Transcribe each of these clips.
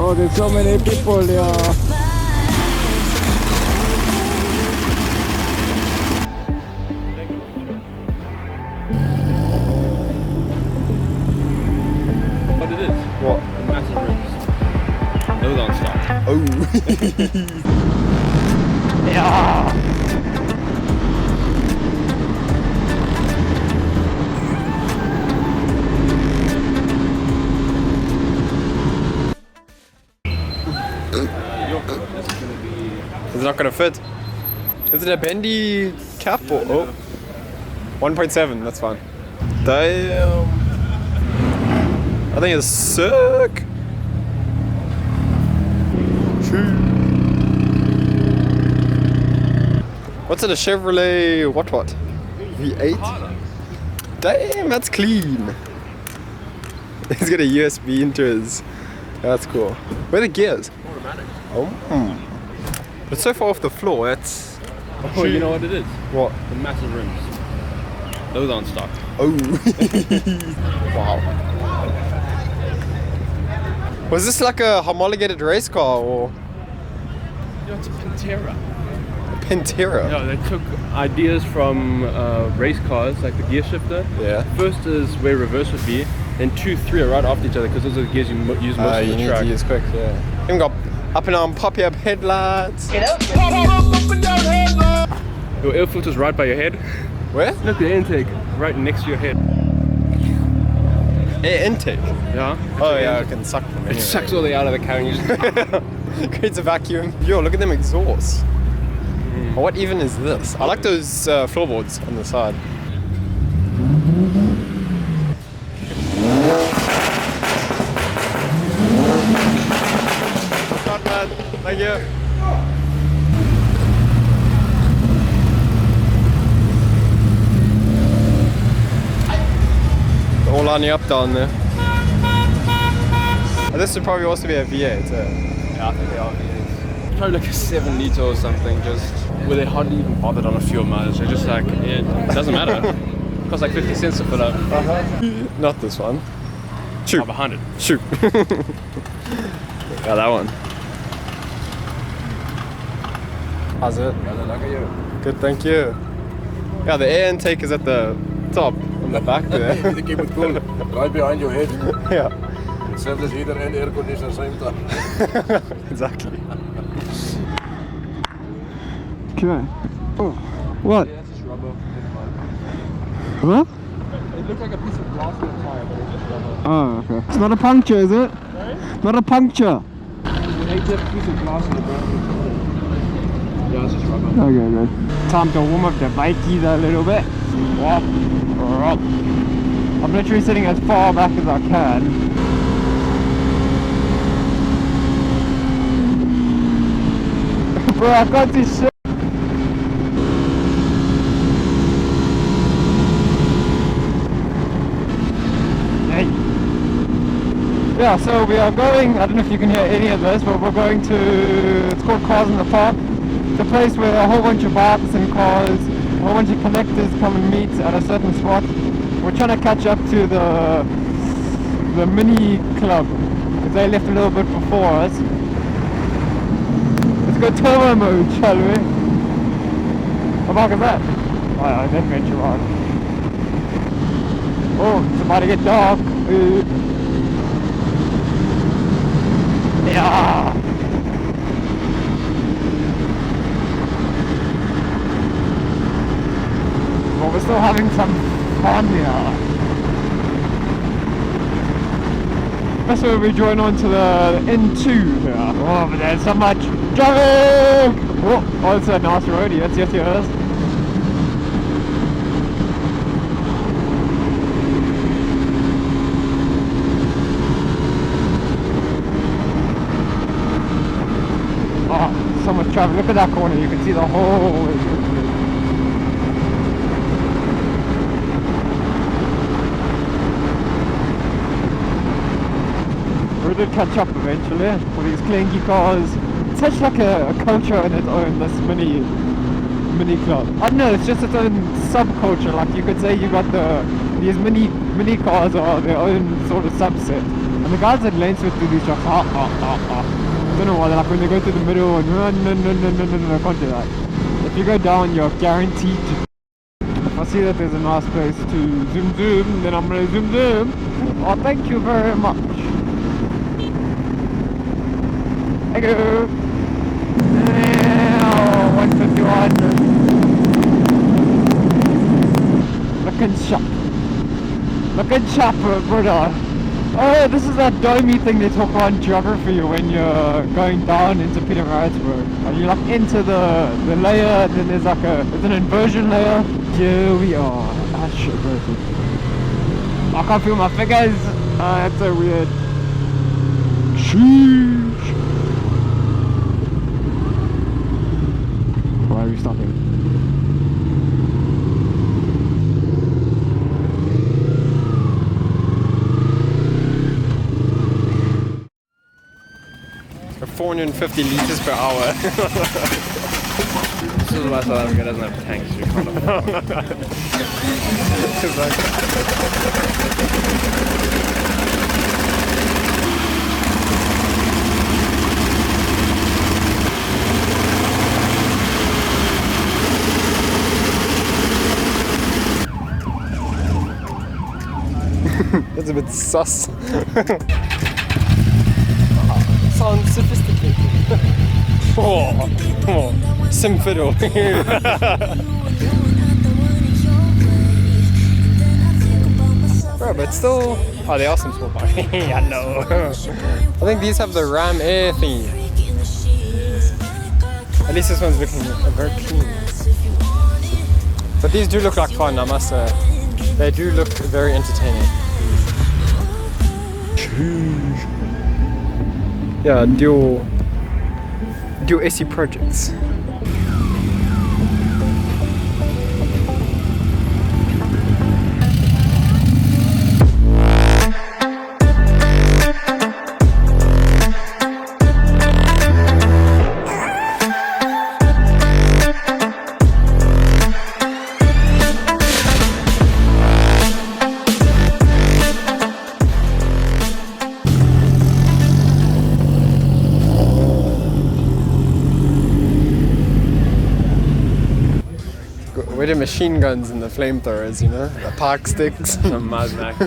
Oh, there's so many people here. What it is? What? The massive rims. Those aren't stock. Oh. Yeah. It's not gonna fit. Is it a bendy cap or oh? 1.7, that's fine. Damn. I think it's sick. What's it, a Chevrolet what? V8? Damn, that's clean. He's got a USB into his. That's cool. Where are the gears? Automatic. Oh. It's so far off the floor, that's... Oh, you know what it is? What? The massive rims. Those aren't stock. Oh. Wow. Was this like a homologated race car or? No, it's a Pantera. A Pantera? No, they took ideas from race cars, like the gear shifter. Yeah. First is where reverse would be, then 2, 3 are right after each other because those are the gears you use most of You the need track. to use quick, yeah. Even got up and on poppy up headlights. Your air filter's right by your head. Where? Look, the intake right next to your head. Air intake? Yeah. Oh yeah, it can suck from It anywhere. sucks all the air out of the car and you just... Creates a vacuum. Yo, look at them exhausts. What even is this? I like those floorboards on the side. Not bad. Thank you. They're all lining up down there. And this would probably also be a V8. Yeah, I think they are V8s. Probably like a 7 litre or something, just where they hardly even bothered on a fuel mileage. They're just like, yeah, it doesn't matter. It costs like 50 cents to fill up. Not this one. Shoot. Oh, behind it. Shoot. Yeah, that one. How's it? Good, thank you. Yeah, the air intake is at the top, on the back there. To keep it cool, right behind your head. Yeah, Hetzelfde as heater and air conditioner same time. exactly. Okay. Oh, what? Yeah, it's just rubber. Huh? It looks like a piece of glass in the tire, but it's just rubber. Oh, okay. It's not a puncture, is it? Sorry? Not a puncture. You hate to have a piece of glass in the ground. Yeah, it's just rubber. Okay, good. Time to warm up the bike a little bit. I'm literally sitting as far back as I can. Bro, I can't see shit. Hey. Yeah, so we are going, I don't know if you can hear any of this, but we're going to, it's called Cars in the Park. It's a place where a whole bunch of bikes and cars, a whole bunch of collectors come and meet at a certain spot. We're trying to catch up to the mini club, because they left a little bit before us. Let's go turbo mode, shall we? How about that? Oh yeah, an adventure ride. Oh, it's about to get dark. Yeah. Well, we're still having some fun here. That's where we join on to the N2 here. Oh, but there's so much traffic! Oh, it's a nice roadie. Yes, yes, yes. Oh, so much traffic. Look at that corner. You can see the whole way through. We did catch up eventually with these clanky cars. It's such like a culture in its own, this mini club. I don't know, it's just its own subculture. Like you could say you got these mini cars are their own sort of subset. And the guys at Lane Swift do these trucks. I don't know why, they're like when they go through the middle and no, can't do that. If you go down, you're guaranteed to. If I see that there's a nice place to zoom, then I'm gonna zoom. Oh, thank you very much. Thank you. 151. Looking sharp, brother. Oh, this is that domey thing they talk about in geography when you're going down into Pietermaritzburg. And you like into the layer, and then there's like there's an inversion layer. Here we are. Ah, shit, bro. I can't feel my fingers. That's so weird. Sheesh. Why are we stopping? For 450 liters per hour. This is why South Africa doesn't have tanks. You can't That's a bit sus. Sounds sophisticated. oh, sim fiddle. Bro, but still. Oh, they are some small bikes. I know. I think these have the Ram Air thingy. At least this one's looking very clean. But these do look like fun, I must say. They do look very entertaining. Yeah, dual SE projects. Where the machine guns and the flamethrowers, you know? The park sticks. Some Mad Max.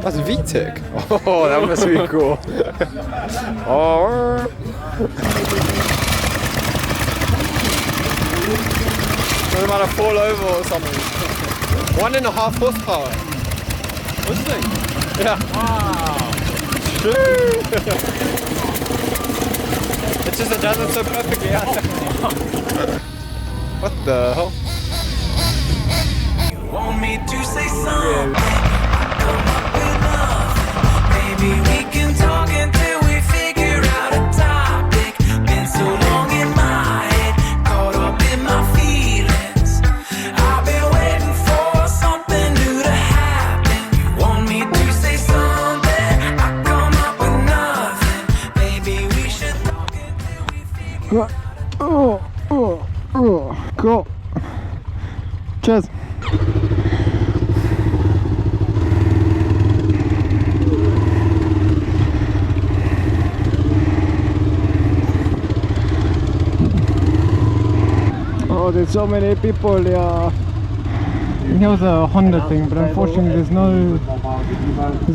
That's VTEC. Oh, that must be cool. Oh. What about a fall over or something? 1.5 horsepower. What's this thing? Yeah. Wow. It's just it does it so perfectly. What the hell? You want me to say something? Come up with nothing. Maybe we can talk until we figure out a topic. Been so long in my head, caught up in my feelings. I've been waiting for something new to happen. You want me to say something? I come up with nothing. Maybe we should talk until we figure out. Oh, cool. Cheers. Oh, there's so many people here. Here was a Honda thing, but unfortunately there's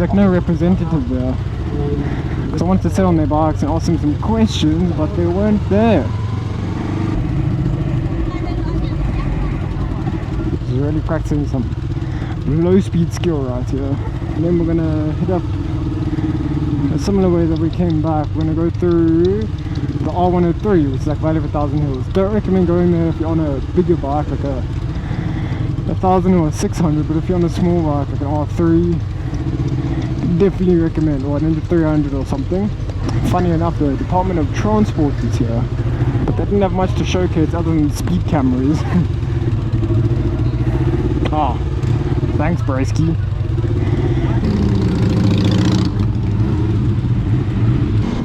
like no representative there. So I wanted to sit on their bikes and ask them some questions, but they weren't there. Really practicing some low speed skill right here, and then we're gonna hit up a similar way that we came back. We're gonna go through the R103, which is like Valley of 1,000 Hills. Don't recommend going there if you're on a bigger bike like a 1,000 or a 600, but if you're on a small bike like an R3, definitely recommend, or an Ninja 300 or something. Funny enough, the Department of Transport is here, but they didn't have much to showcase other than speed cameras. Oh, thanks, Bracey.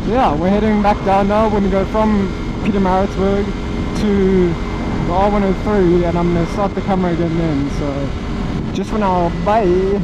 Yeah, we're heading back down now. We're going to go from Pietermaritzburg to the R103, and I'm going to start the camera again then. So, just for now, bye.